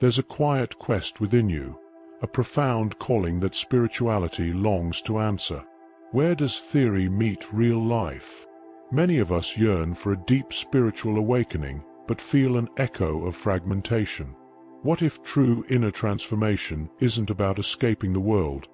There's a quiet quest within you, a profound calling that spirituality longs to answer. Where does theory meet real life? Many of us yearn for a deep spiritual awakening, but feel an echo of fragmentation. What if true inner transformation isn't about escaping the world,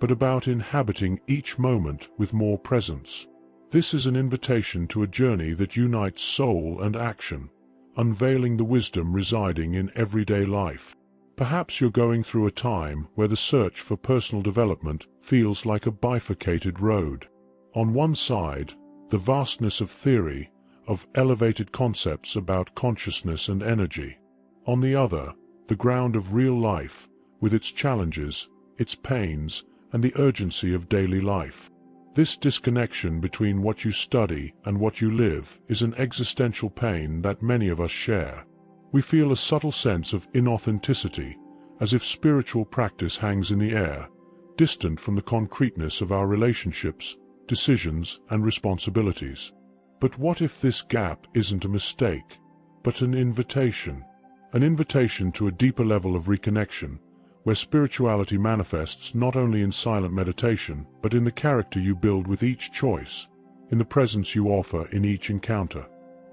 but about inhabiting each moment with more presence? This is an invitation to a journey that unites soul and action, unveiling the wisdom residing in everyday life. Perhaps you're going through a time where the search for personal development feels like a bifurcated road. On one side, the vastness of theory, of elevated concepts about consciousness and energy. On the other, the ground of real life, with its challenges, its pains, and the urgency of daily life. This disconnection between what you study and what you live is an existential pain that many of us share. We feel a subtle sense of inauthenticity, as if spiritual practice hangs in the air, distant from the concreteness of our relationships, decisions, and responsibilities. But what if this gap isn't a mistake, but an invitation? An invitation to a deeper level of reconnection, where spirituality manifests not only in silent meditation, but in the character you build with each choice, in the presence you offer in each encounter.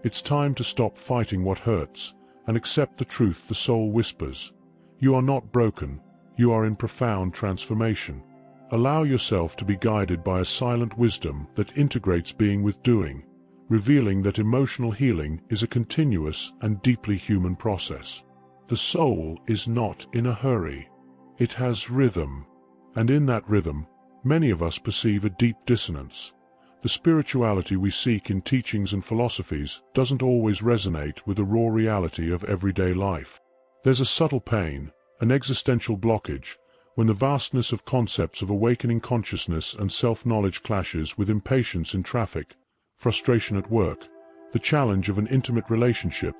It's time to stop fighting what hurts, and accept the truth the soul whispers. You are not broken, you are in profound transformation. Allow yourself to be guided by a silent wisdom that integrates being with doing, revealing that emotional healing is a continuous and deeply human process. The soul is not in a hurry. It has rhythm, and in that rhythm, many of us perceive a deep dissonance. The spirituality we seek in teachings and philosophies doesn't always resonate with the raw reality of everyday life. There's a subtle pain, an existential blockage, when the vastness of concepts of awakening consciousness and self-knowledge clashes with impatience in traffic, frustration at work, the challenge of an intimate relationship,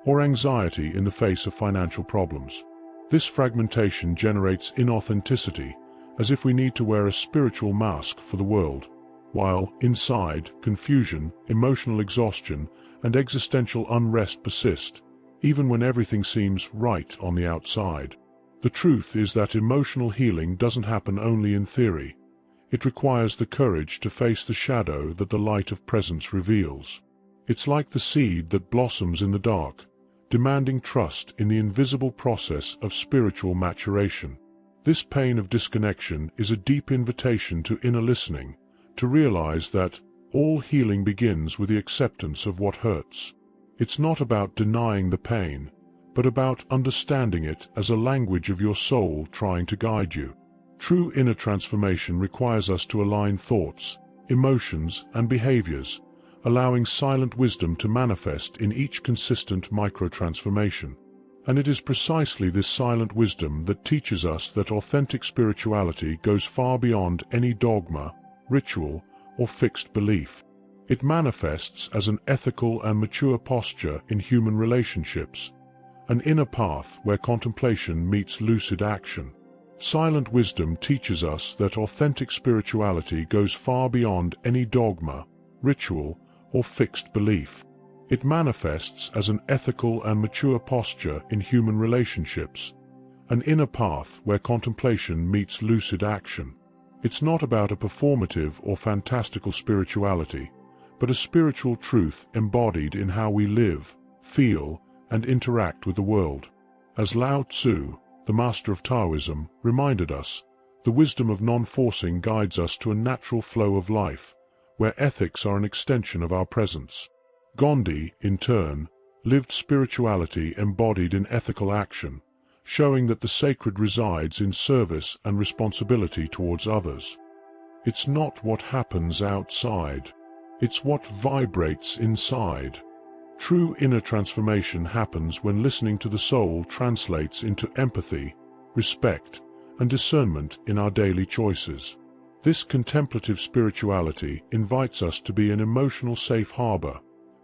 or anxiety in the face of financial problems. This fragmentation generates inauthenticity, as if we need to wear a spiritual mask for the world, while inside, confusion, emotional exhaustion, and existential unrest persist, even when everything seems right on the outside. The truth is that emotional healing doesn't happen only in theory. It requires the courage to face the shadow that the light of presence reveals. It's like the seed that blossoms in the dark, demanding trust in the invisible process of spiritual maturation. This pain of disconnection is a deep invitation to inner listening, to realize that all healing begins with the acceptance of what hurts. It's not about denying the pain, but about understanding it as a language of your soul trying to guide you. True inner transformation requires us to align thoughts, emotions, and behaviors, allowing silent wisdom to manifest in each consistent micro-transformation. And it is precisely this silent wisdom that teaches us that authentic spirituality goes far beyond any dogma, ritual, or fixed belief. It manifests as an ethical and mature posture in human relationships, an inner path where contemplation meets lucid action. Silent wisdom teaches us that authentic spirituality goes far beyond any dogma, ritual, or fixed belief. It manifests as an ethical and mature posture in human relationships, an inner path where contemplation meets lucid action. It's not about a performative or fantastical spirituality, but a spiritual truth embodied in how we live, feel, and interact with the world. As Lao Tzu, the master of Taoism, reminded us, the wisdom of non-forcing guides us to a natural flow of life, where ethics are an extension of our presence. Gandhi, in turn, lived spirituality embodied in ethical action, showing that the sacred resides in service and responsibility towards others. It's not what happens outside, it's what vibrates inside. True inner transformation happens when listening to the soul translates into empathy, respect, and discernment in our daily choices. This contemplative spirituality invites us to be an emotional safe harbor,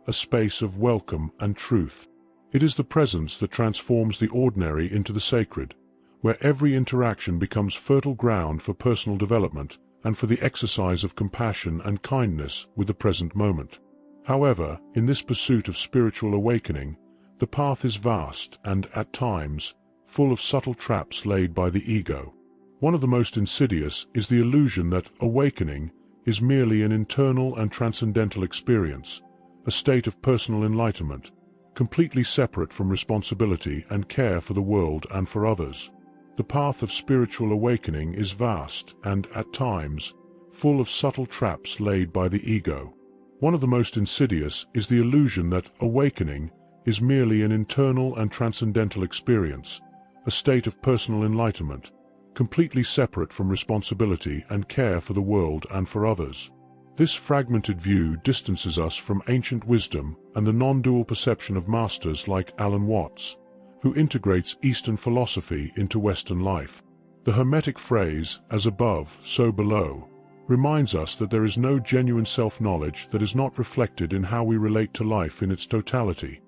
a space of welcome and truth. It is the presence that transforms the ordinary into the sacred, where every interaction becomes fertile ground for personal development and for the exercise of compassion and kindness with the present moment. However, in this pursuit of spiritual awakening, the path is vast and, at times, full of subtle traps laid by the ego. One of the most insidious is the illusion that awakening is merely an internal and transcendental experience, a state of personal enlightenment, completely separate from responsibility and care for the world and for others. The path of spiritual awakening is vast and, at times, full of subtle traps laid by the ego. One of the most insidious is the illusion that awakening is merely an internal and transcendental experience, a state of personal enlightenment, completely separate from responsibility and care for the world and for others. This fragmented view distances us from ancient wisdom and the non-dual perception of masters like Alan Watts, who integrates Eastern philosophy into Western life. The Hermetic phrase, "as above, so below," reminds us that there is no genuine self-knowledge that is not reflected in how we relate to life in its totality,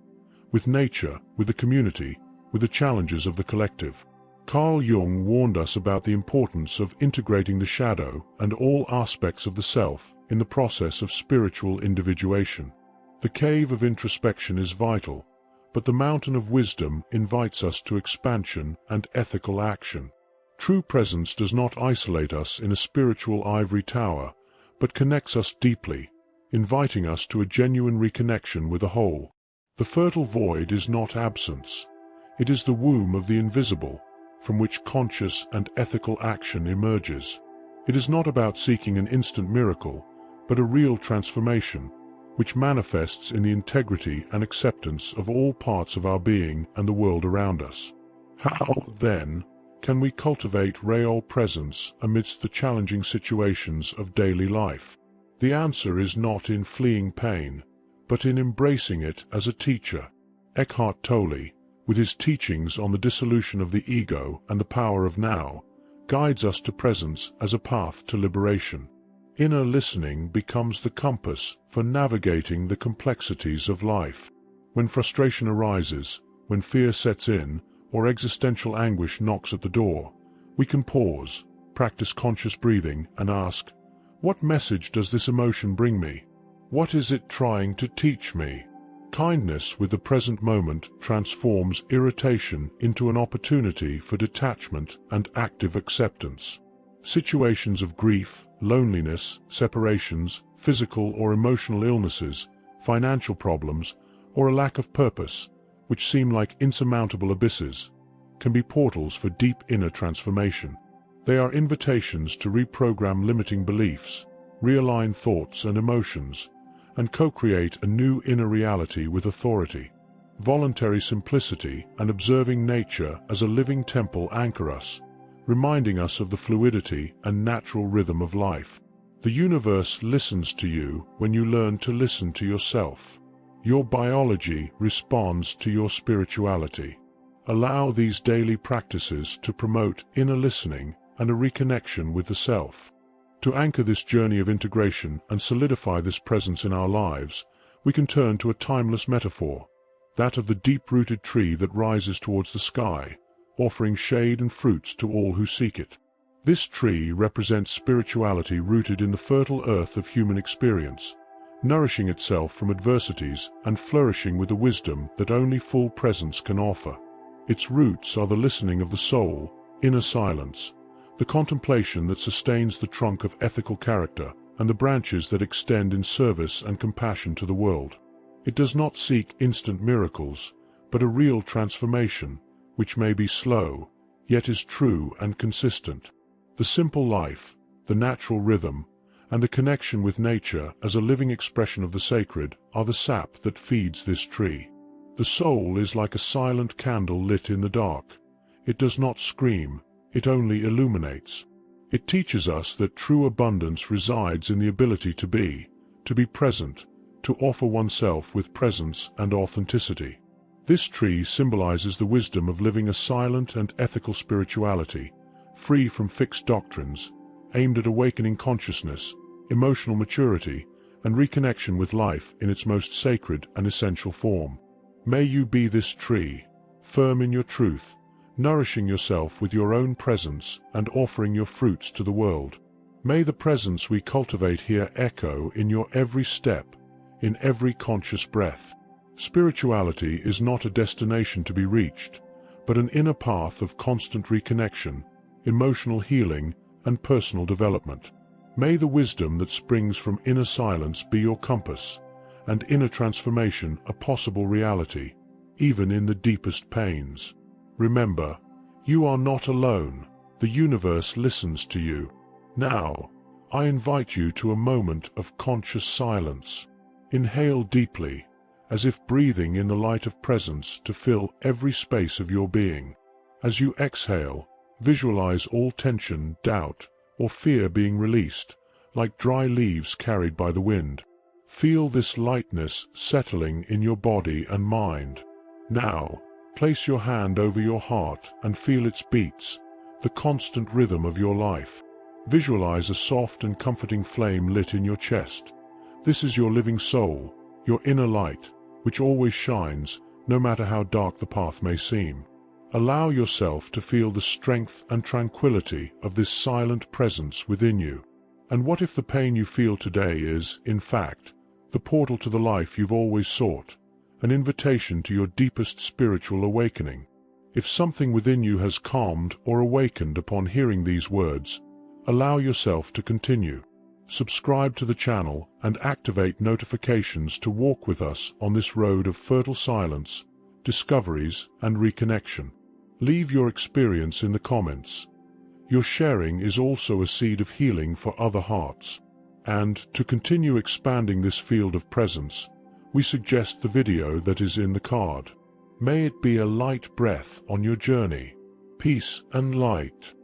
with nature, with the community, with the challenges of the collective. Carl Jung warned us about the importance of integrating the shadow and all aspects of the self in the process of spiritual individuation. The cave of introspection is vital, but the mountain of wisdom invites us to expansion and ethical action. True presence does not isolate us in a spiritual ivory tower, but connects us deeply, inviting us to a genuine reconnection with the whole. The fertile void is not absence. It is the womb of the invisible, from which conscious and ethical action emerges. It is not about seeking an instant miracle, but a real transformation, which manifests in the integrity and acceptance of all parts of our being and the world around us. How, then, can we cultivate real presence amidst the challenging situations of daily life? The answer is not in fleeing pain, but in embracing it as a teacher. Eckhart Tolle, with his teachings on the dissolution of the ego and the power of now, guides us to presence as a path to liberation. Inner listening becomes the compass for navigating the complexities of life. When frustration arises, when fear sets in, or existential anguish knocks at the door, we can pause, practice conscious breathing, and ask, what message does this emotion bring me? What is it trying to teach me? Kindness with the present moment transforms irritation into an opportunity for detachment and active acceptance. Situations of grief, loneliness, separations, physical or emotional illnesses, financial problems, or a lack of purpose, which seem like insurmountable abysses, can be portals for deep inner transformation. They are invitations to reprogram limiting beliefs, realign thoughts and emotions, and co-create a new inner reality with authority. Voluntary simplicity and observing nature as a living temple anchor us, reminding us of the fluidity and natural rhythm of life. The universe listens to you when you learn to listen to yourself. Your biology responds to your spirituality. Allow these daily practices to promote inner listening and a reconnection with the self. To anchor this journey of integration and solidify this presence in our lives, we can turn to a timeless metaphor, that of the deep-rooted tree that rises towards the sky, offering shade and fruits to all who seek it. This tree represents spirituality rooted in the fertile earth of human experience, nourishing itself from adversities and flourishing with the wisdom that only full presence can offer. Its roots are the listening of the soul, inner silence, the contemplation that sustains the trunk of ethical character, and the branches that extend in service and compassion to the world. It does not seek instant miracles, but a real transformation, which may be slow, yet is true and consistent. The simple life, the natural rhythm, and the connection with nature as a living expression of the sacred are the sap that feeds this tree. The soul is like a silent candle lit in the dark. It does not scream, it only illuminates. It teaches us that true abundance resides in the ability to be present, to offer oneself with presence and authenticity. This tree symbolizes the wisdom of living a silent and ethical spirituality, free from fixed doctrines, aimed at awakening consciousness, emotional maturity, and reconnection with life in its most sacred and essential form. May you be this tree, firm in your truth, nourishing yourself with your own presence and offering your fruits to the world. May the presence we cultivate here echo in your every step, in every conscious breath. Spirituality is not a destination to be reached, but an inner path of constant reconnection, emotional healing, and personal development. May the wisdom that springs from inner silence be your compass, and inner transformation a possible reality, even in the deepest pains. Remember, you are not alone. The universe listens to you. Now, I invite you to a moment of conscious silence. Inhale deeply, as if breathing in the light of presence to fill every space of your being. As you exhale, visualize all tension, doubt, or fear being released, like dry leaves carried by the wind. Feel this lightness settling in your body and mind. Now, place your hand over your heart and feel its beats, the constant rhythm of your life. Visualize a soft and comforting flame lit in your chest. This is your living soul, your inner light, which always shines, no matter how dark the path may seem. Allow yourself to feel the strength and tranquility of this silent presence within you. And what if the pain you feel today is, in fact, the portal to the life you've always sought, an invitation to your deepest spiritual awakening? If something within you has calmed or awakened upon hearing these words, allow yourself to continue. Subscribe to the channel and activate notifications to walk with us on this road of fertile silence, discoveries, and reconnection. Leave your experience in the comments. Your sharing is also a seed of healing for other hearts. And to continue expanding this field of presence, we suggest the video that is in the card. May it be a light breath on your journey. Peace and light.